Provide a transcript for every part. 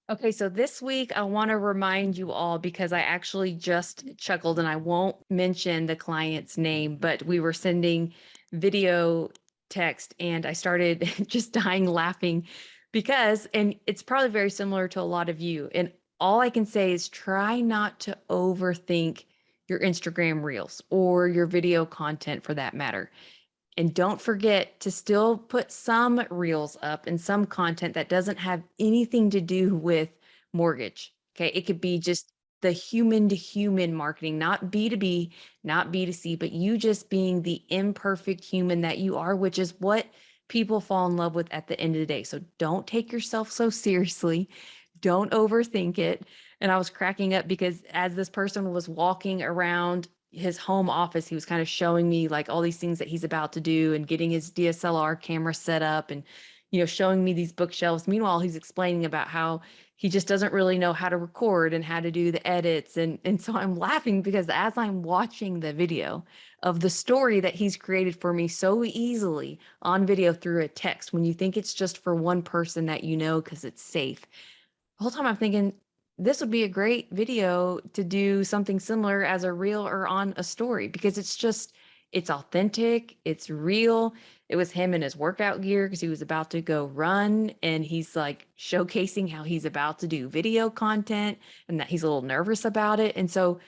Okay, so this week I want to remind you all because I actually just chuckled and I won't mention the client's name, but we were sending video text and I started just dying laughing because, and it's probably very similar to a lot of you. And all I can say is try not to overthink your Instagram reels or your video content for that matter. And don't forget to still put some reels up and some content that doesn't have anything to do with mortgage. Okay. It could be just the human to human marketing, not B2B, not B2C, but you just being the imperfect human that you are, which is what people fall in love with at the end of the day. So don't take yourself so seriously. Don't overthink it. And I was cracking up because as this person was walking around his home office, he was kind of showing me like all these things that he's about to do and getting his DSLR camera set up and, showing me these bookshelves. Meanwhile, he's explaining about how he just doesn't really know how to record and how to do the edits. And so I'm laughing because as I'm watching the video of the story that he's created for me so easily on video through a text, when you think it's just for one person that because it's safe, the whole time I'm thinking this would be a great video to do something similar as a reel or on a story because it's authentic, it's real. It was him in his workout gear because he was about to go run and he's like showcasing how he's about to do video content and that he's a little nervous about it. And so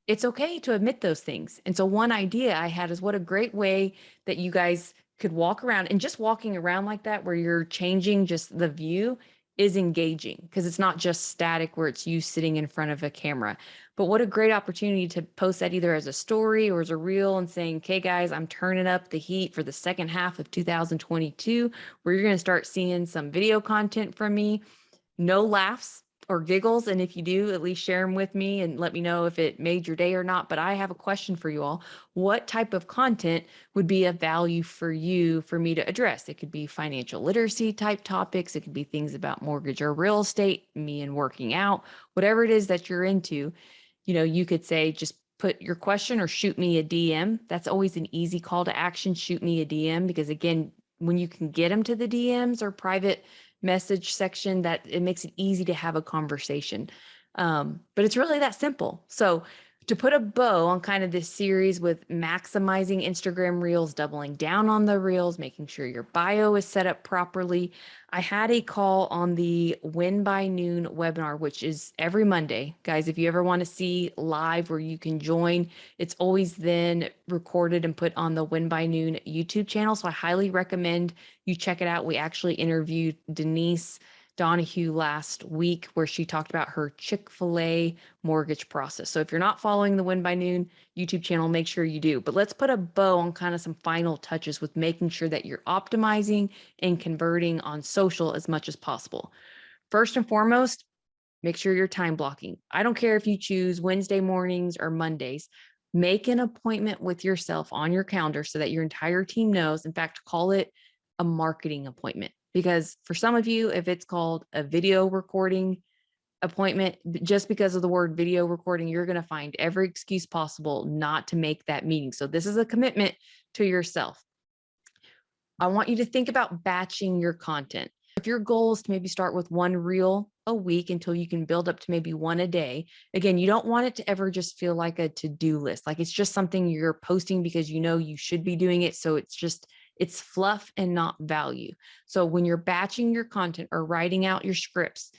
it's okay to admit those things. And so one idea I had is what a great way that you guys could walk around, and just walking around like that where you're changing just the view is engaging because it's not just static where it's you sitting in front of a camera. But what a great opportunity to post that either as a story or as a reel and saying, okay, guys, I'm turning up the heat for the second half of 2022, where you're going to start seeing some video content from me. No laughs or giggles. And if you do, at least share them with me and let me know if it made your day or not. But I have a question for you all. What type of content would be of value for you for me to address? It could be financial literacy type topics. It could be things about mortgage or real estate, me and working out, whatever it is that you're into. You could say, just put your question or shoot me a DM. That's always an easy call to action. Shoot me a DM because again, when you can get them to the DMs or private message section, that it makes it easy to have a conversation. But it's really that simple. So to put a bow on kind of this series with maximizing Instagram reels, doubling down on the reels, making sure your bio is set up properly, I had a call on the Win by Noon webinar, which is every Monday. Guys, if you ever want to see live where you can join, it's always then recorded and put on the Win by Noon YouTube channel. So I highly recommend you check it out. We actually interviewed Denise Donahue last week where she talked about her Chick-fil-A mortgage process. So if you're not following the Win by Noon YouTube channel, make sure you do. But let's put a bow on kind of some final touches with making sure that you're optimizing and converting on social as much as possible. First and foremost, make sure you're time blocking. I don't care if you choose Wednesday mornings or Mondays. Make an appointment with yourself on your calendar so that your entire team knows. In fact, call it a marketing appointment. Because for some of you, if it's called a video recording appointment, just because of the word video recording, you're going to find every excuse possible not to make that meeting. So this is a commitment to yourself. I want you to think about batching your content. If your goal is to maybe start with one reel a week until you can build up to maybe one a day, again, you don't want it to ever just feel like a to-do list. Like it's just something you're posting because you should be doing it. So it's fluff and not value. So when you're batching your content or writing out your scripts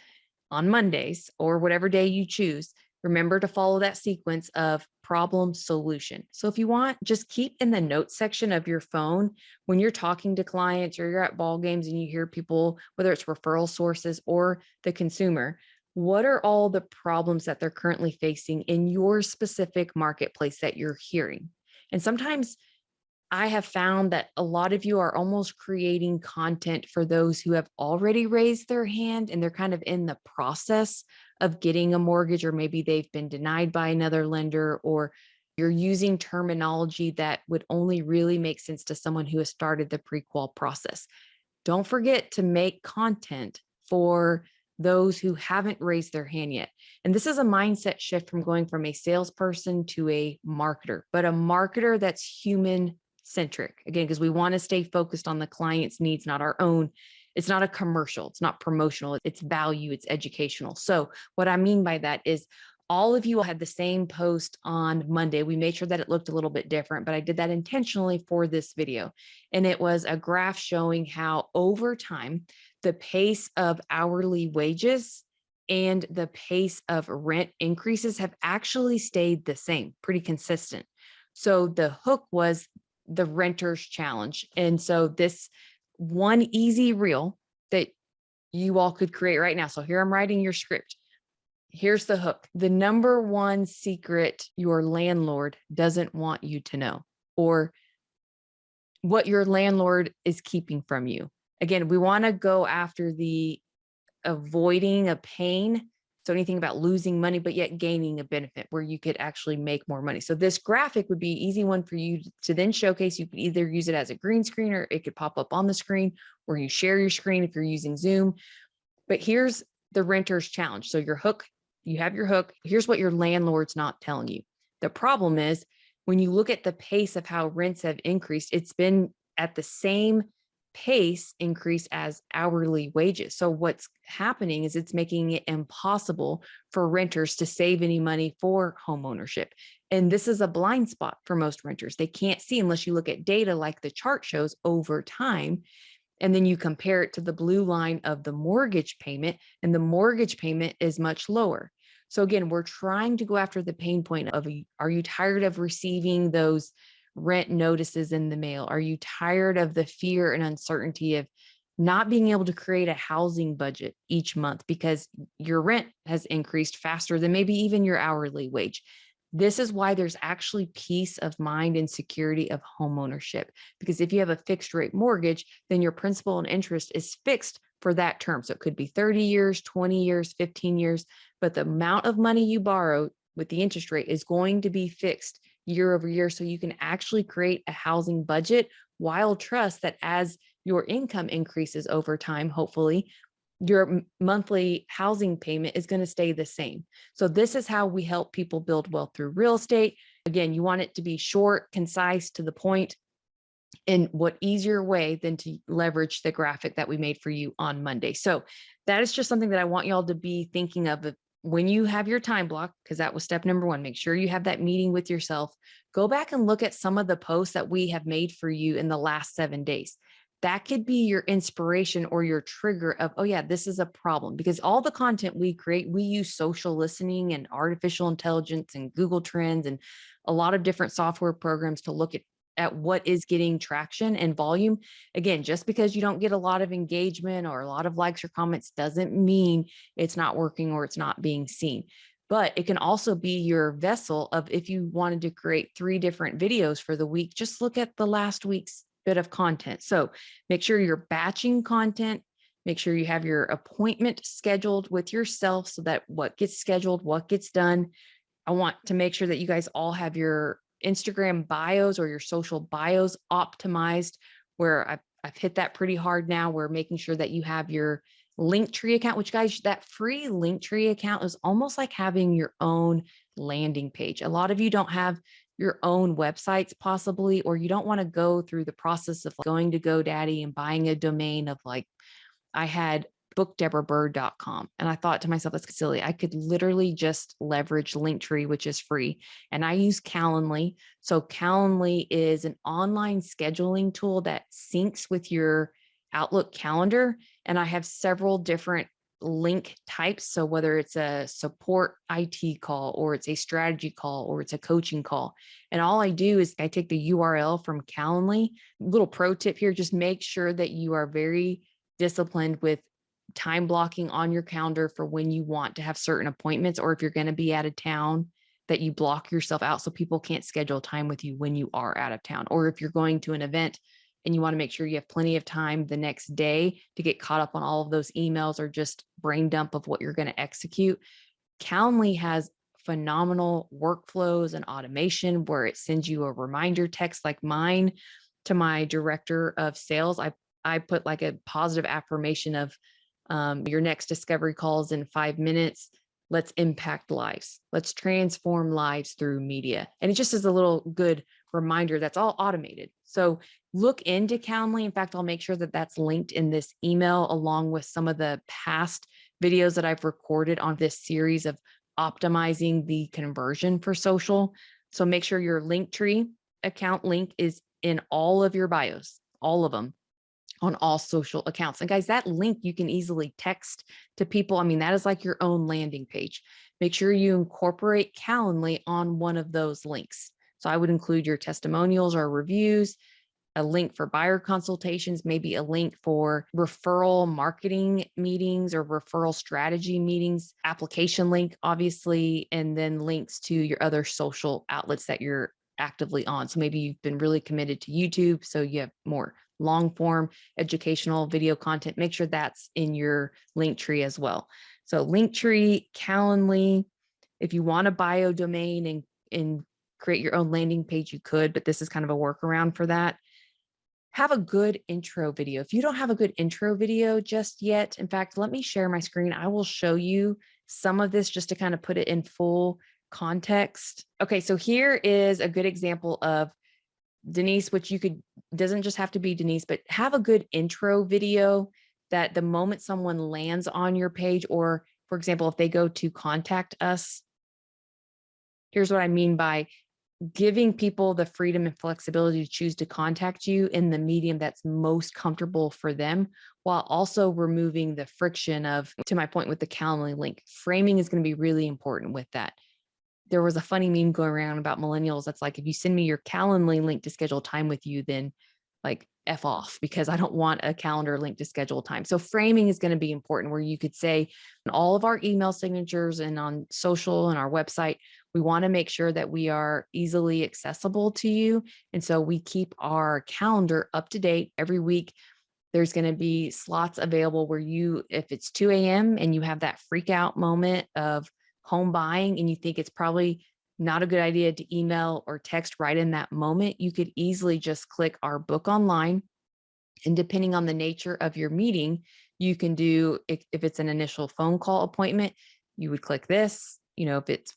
on Mondays or whatever day you choose, remember to follow that sequence of problem solution. So if you want, just keep in the notes section of your phone when you're talking to clients or you're at ball games and you hear people, whether it's referral sources or the consumer, what are all the problems that they're currently facing in your specific marketplace that you're hearing? And sometimes I have found that a lot of you are almost creating content for those who have already raised their hand and they're kind of in the process of getting a mortgage, or maybe they've been denied by another lender, or you're using terminology that would only really make sense to someone who has started the pre-qual process. Don't forget to make content for those who haven't raised their hand yet. And this is a mindset shift from going from a salesperson to a marketer, but a marketer that's human centric, again, because we want to stay focused on the client's needs, not our own. It's not a commercial. It's not promotional. It's value. It's educational. So what I mean by that is all of you had the same post on Monday. We made sure that it looked a little bit different, but I did that intentionally for this video. And it was a graph showing how over time, the pace of hourly wages and the pace of rent increases have actually stayed the same, pretty consistent. So the hook was the renter's challenge. And so this one easy reel that you all could create right now. So here I'm writing your script. Here's the hook. The number one secret your landlord doesn't want you to know, or what your landlord is keeping from you. Again, we want to go after the avoiding a pain. So anything about losing money, but yet gaining a benefit where you could actually make more money. So this graphic would be an easy one for you to then showcase. You could either use it as a green screen, or it could pop up on the screen, or you share your screen if you're using Zoom. But here's the renter's challenge. So your hook, you have your hook. Here's what your landlord's not telling you. The problem is when you look at the pace of how rents have increased, it's been at the same pace increase as hourly wages. So what's happening is it's making it impossible for renters to save any money for home ownership. And this is a blind spot for most renters. They can't see unless you look at data like the chart shows over time. And then you compare it to the blue line of the mortgage payment, and the mortgage payment is much lower. So again, we're trying to go after the pain point of, are you tired of receiving those rent notices in the mail? Are you tired of the fear and uncertainty of not being able to create a housing budget each month because your rent has increased faster than maybe even your hourly wage? This is why there's actually peace of mind and security of home ownership. Because if you have a fixed rate mortgage, then your principal and interest is fixed for that term. So it could be 30 years, 20 years, 15 years, but the amount of money you borrow with the interest rate is going to be fixed year over year. So you can actually create a housing budget while trust that as your income increases over time, hopefully, your monthly housing payment is going to stay the same. So this is how we help people build wealth through real estate. Again, you want it to be short, concise, to the point. And what easier way than to leverage the graphic that we made for you on Monday. So that is just something that I want y'all to be thinking of when you have your time block, because that was step number one. Make sure you have that meeting with yourself. Go back and look at some of the posts that we have made for you in the last 7 days. That could be your inspiration or your trigger of, oh yeah, this is a problem. Because all the content we create, we use social listening and artificial intelligence and Google Trends and a lot of different software programs to look at what is getting traction and volume. Again, just because you don't get a lot of engagement or a lot of likes or comments doesn't mean it's not working or it's not being seen. But it can also be your vessel of, if you wanted to create 3 different videos for the week, just look at the last week's bit of content. So make sure you're batching content. Make sure you have your appointment scheduled with yourself so that what gets scheduled, what gets done. I want to make sure that you guys all have your Instagram bios or your social bios optimized, where I've hit that pretty hard now. We're making sure that you have your LinkTree account, which, guys, that free LinkTree account is almost like having your own landing page. A lot of you don't have your own websites possibly, or you don't want to go through the process of going to GoDaddy and buying a domain of, like, I had bookdeborahbyrd.com. And I thought to myself, that's silly. I could literally just leverage LinkTree, which is free. And I use Calendly. So Calendly is an online scheduling tool that syncs with your Outlook calendar. And I have several different link types. So whether it's a support IT call, or it's a strategy call, or it's a coaching call. And all I do is I take the URL from Calendly. Little pro tip here, just make sure that you are very disciplined with time blocking on your calendar for when you want to have certain appointments, or if you're going to be out of town, that you block yourself out so people can't schedule time with you when you are out of town. Or if you're going to an event and you want to make sure you have plenty of time the next day to get caught up on all of those emails or just brain dump of what you're going to execute. Calendly has phenomenal workflows and automation where it sends you a reminder text like mine to my director of sales. I put like a positive affirmation of your next discovery calls in 5 minutes. Let's impact lives. Let's transform lives through media. And it just is a little good reminder that's all automated. So look into Calendly. In fact, I'll make sure that that's linked in this email along with some of the past videos that I've recorded on this series of optimizing the conversion for social. So make sure your LinkTree account link is in all of your bios, all of them on all social accounts. And guys, that link you can easily text to people. I mean, that is like your own landing page. Make sure you incorporate Calendly on one of those links. So I would include your testimonials or reviews, a link for buyer consultations, maybe a link for referral marketing meetings or referral strategy meetings, application link, obviously, and then links to your other social outlets that you're actively on. So maybe you've been really committed to YouTube, so you have more long form educational video content. Make sure that's in your link tree as well. So LinkTree, Calendly, if you want a bio domain and create your own landing page, you could, but this is kind of a workaround for that. Have a good intro video. If you don't have a good intro video just yet, in fact, let me share my screen. I will show you some of this just to kind of put it in full context. Okay, so here is a good example of Denise, which you could, doesn't just have to be Denise, but have a good intro video that the moment someone lands on your page, or for example, if they go to contact us, here's what I mean by giving people the freedom and flexibility to choose to contact you in the medium that's most comfortable for them, while also removing the friction of, to my point with the Calendly link, framing is going to be really important with that. There was a funny meme going around about millennials that's like, if you send me your Calendly link to schedule time with you, then like F off, because I don't want a calendar link to schedule time. So framing is going to be important, where you could say in all of our email signatures and on social and our website, we want to make sure that we are easily accessible to you. And so we keep our calendar up to date every week. There's going to be slots available where you, if it's 2 a.m. and you have that freak out moment of home buying and you think it's probably not a good idea to email or text right in that moment, you could easily just click our book online. And depending on the nature of your meeting, you can do, if it's an initial phone call appointment, you would click this. You know, if it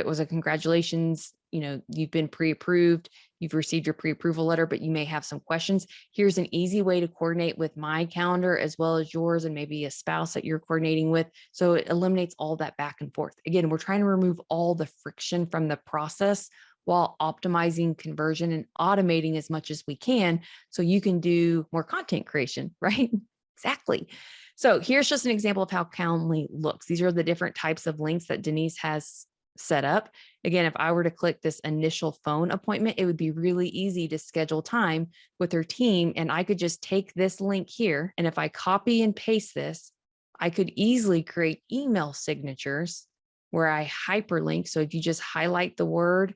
was a congratulations, you know, you've been pre-approved, you've received your pre-approval letter, but you may have some questions. Here's an easy way to coordinate with my calendar as well as yours and maybe a spouse that you're coordinating with. So it eliminates all that back and forth. Again, we're trying to remove all the friction from the process while optimizing conversion and automating as much as we can so you can do more content creation, right? Exactly. So here's just an example of how Calendly looks. These are the different types of links that Denise has set up. Again, if I were to click this initial phone appointment, it would be really easy to schedule time with her team. And I could just take this link here. And if I copy and paste this, I could easily create email signatures where I hyperlink. So if you just highlight the word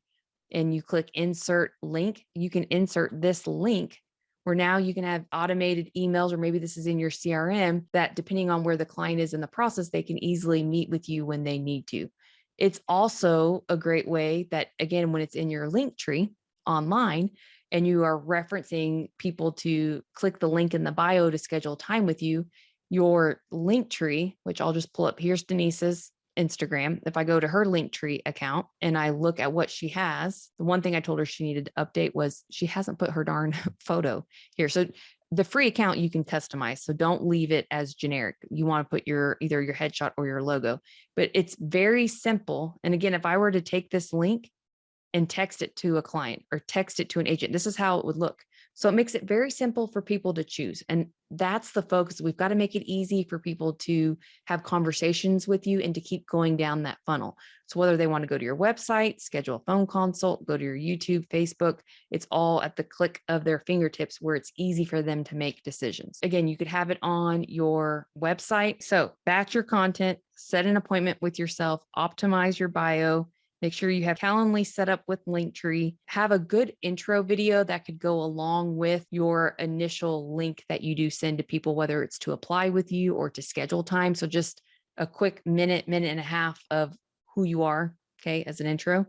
and you click insert link, you can insert this link where now you can have automated emails, or maybe this is in your CRM that depending on where the client is in the process, they can easily meet with you when they need to. It's also a great way that, again, when it's in your link tree online and you are referencing people to click the link in the bio to schedule time with you, your link tree, which I'll just pull up, here's Denise's Instagram. If I go to her LinkTree account and I look at what she has, the one thing I told her she needed to update was she hasn't put her darn photo here. So the free account you can customize. So don't leave it as generic. You want to put either your headshot or your logo, but it's very simple. And again, if I were to take this link and text it to a client or text it to an agent, this is how it would look. So it makes it very simple for people to choose. And that's the focus. We've got to make it easy for people to have conversations with you and to keep going down that funnel. So whether they want to go to your website, schedule a phone consult, go to your YouTube, Facebook, it's all at the click of their fingertips where it's easy for them to make decisions. Again, you could have it on your website. So batch your content, set an appointment with yourself, optimize your bio. Make sure you have Calendly set up with LinkTree. Have a good intro video that could go along with your initial link that you do send to people, whether it's to apply with you or to schedule time. So just a quick minute and a half of who you are, okay, as an intro.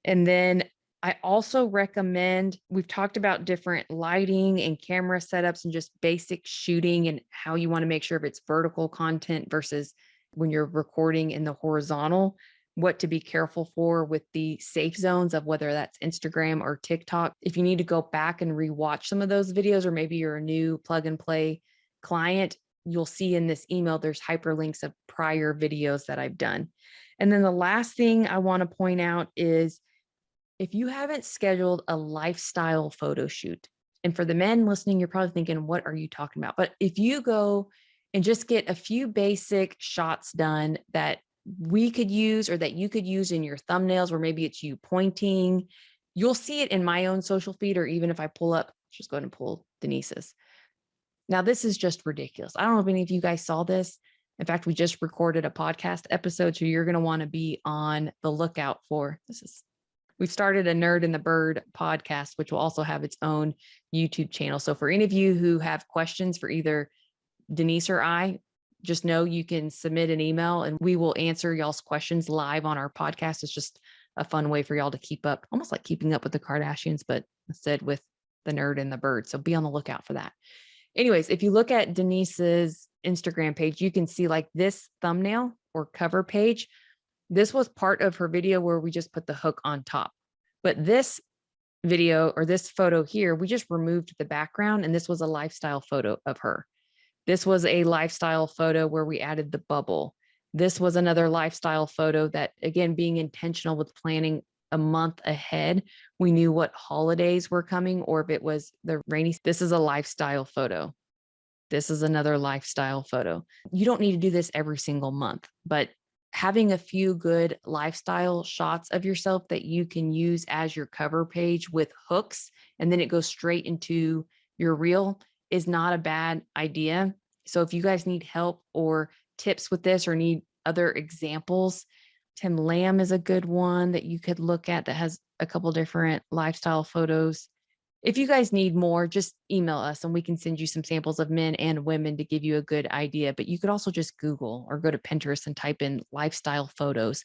And then I also recommend, we've talked about different lighting and camera setups and just basic shooting and how you want to make sure if it's vertical content versus when you're recording in the horizontal. what to be careful for with the safe zones of whether that's Instagram or TikTok. If you need to go back and rewatch some of those videos, or maybe you're a new plug and play client, you'll see in this email, there's hyperlinks of prior videos that I've done. And then the last thing I want to point out is if you haven't scheduled a lifestyle photo shoot, and for the men listening, you're probably thinking, what are you talking about? But if you go and just get a few basic shots done that we could use or that you could use in your thumbnails, or maybe it's you pointing, you'll see it in my own social feed, or even if I pull up, just go ahead and pull Denise's. Now, this is just ridiculous. I don't know if any of you guys saw this. In fact, we just recorded a podcast episode, so you're going to want to be on the lookout for this. We've started a Nerd and the Bird podcast, which will also have its own YouTube channel. So for any of you who have questions for either Denise or I, just know you can submit an email and we will answer y'all's questions live on our podcast. It's just a fun way for y'all to keep up, almost like keeping up with the Kardashians, but instead with the Nerd and the Bird. So be on the lookout for that. Anyways, if you look at Denise's Instagram page, you can see like this thumbnail or cover page. This was part of her video where we just put the hook on top. But this video or this photo here, we just removed the background, and this was a lifestyle photo of her. This was a lifestyle photo where we added the bubble. This was another lifestyle photo that, again, being intentional with planning a month ahead, we knew what holidays were coming, or if it was the rainy. This is a lifestyle photo. This is another lifestyle photo. You don't need to do this every single month, but having a few good lifestyle shots of yourself that you can use as your cover page with hooks, and then it goes straight into your reel is not a bad idea. So if you guys need help or tips with this or need other examples, Tim Lamb is a good one that you could look at that has a couple different lifestyle photos. If you guys need more, just email us and we can send you some samples of men and women to give you a good idea. But you could also just Google or go to Pinterest and type in lifestyle photos.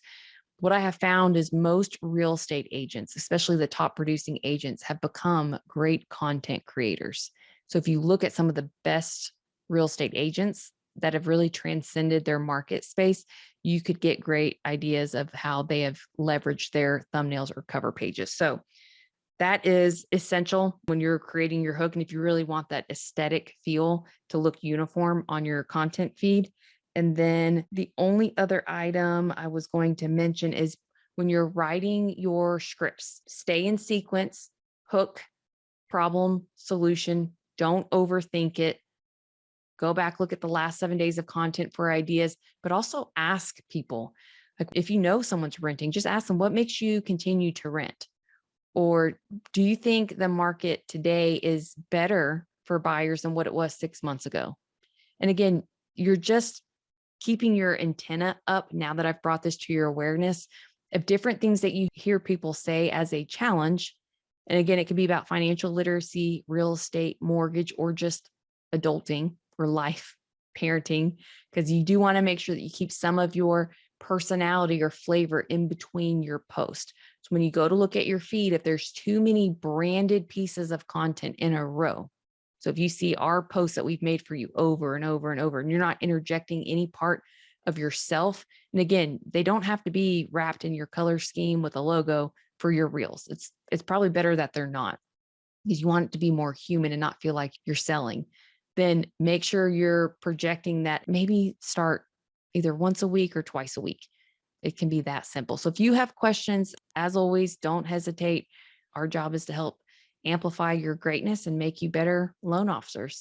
What I have found is most real estate agents, especially the top producing agents, have become great content creators. So if you look at some of the best real estate agents that have really transcended their market space, you could get great ideas of how they have leveraged their thumbnails or cover pages. So that is essential when you're creating your hook. And if you really want that aesthetic feel to look uniform on your content feed. And then the only other item I was going to mention is when you're writing your scripts, stay in sequence, hook, problem, solution, don't overthink it. Go back, look at the last 7 days of content for ideas, but also ask people. Like if you know someone's renting, just ask them, what makes you continue to rent? Or do you think the market today is better for buyers than what it was 6 months ago? And again, you're just keeping your antenna up now that I've brought this to your awareness of different things that you hear people say as a challenge. And again, it could be about financial literacy, real estate, mortgage, or just adulting or life, parenting, because you do want to make sure that you keep some of your personality or flavor in between your post. So when you go to look at your feed, if there's too many branded pieces of content in a row, so if you see our posts that we've made for you over and over and over, and you're not interjecting any part of yourself, and again, they don't have to be wrapped in your color scheme with a logo for your reels. It's probably better that they're not, because you want it to be more human and not feel like you're selling. Then make sure you're projecting that. Maybe start either once a week or twice a week. It can be that simple. So if you have questions, as always, don't hesitate. Our job is to help amplify your greatness and make you better loan officers.